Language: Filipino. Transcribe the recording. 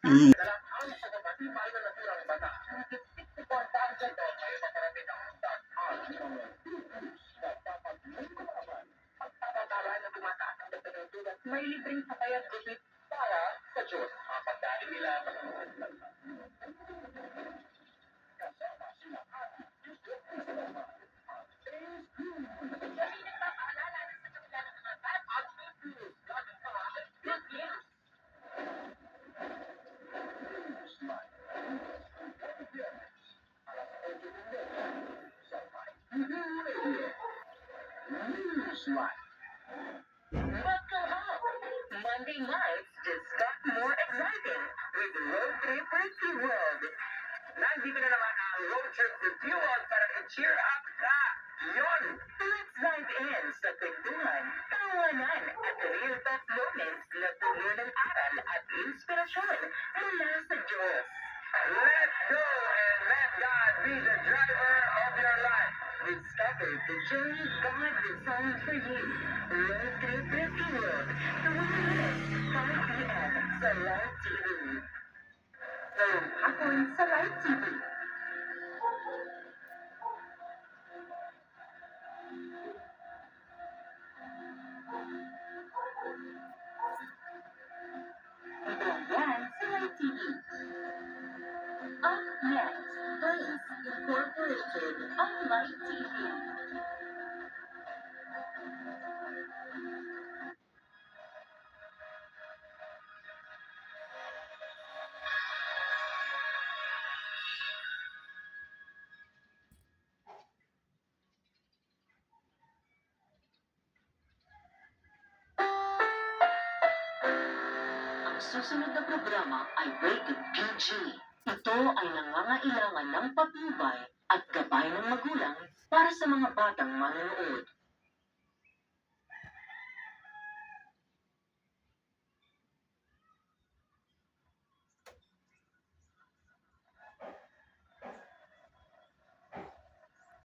Mm. May libreng sakay at gupit para sa Diyos. Pagkain nila. Welcome home. Monday nights just got more exciting with Road Trip with SeaWorld. Nandito na naman ang Road Trip with SeaWorld para i-cheer up ka. Yon! Let's dive in sa kwentuhan, tawanan at real talk moments na puno ng aral at inspirasyon mula sa Diyos. Let's go and let God be the driver of your life. Discover the journey God designed for you. Road Trip with SeaWorld. Tuwing minutes, 5 p.m. sa Live TV. Ngayong hapon sa Live TV. Ito yan sa Live TV. Up next, Praise Incorporated on Live TV. Ang susunod na programa ay Rated PG. Ito ay nangangailangan ng patnubay at gabay ng magulang para sa mga batang manonood.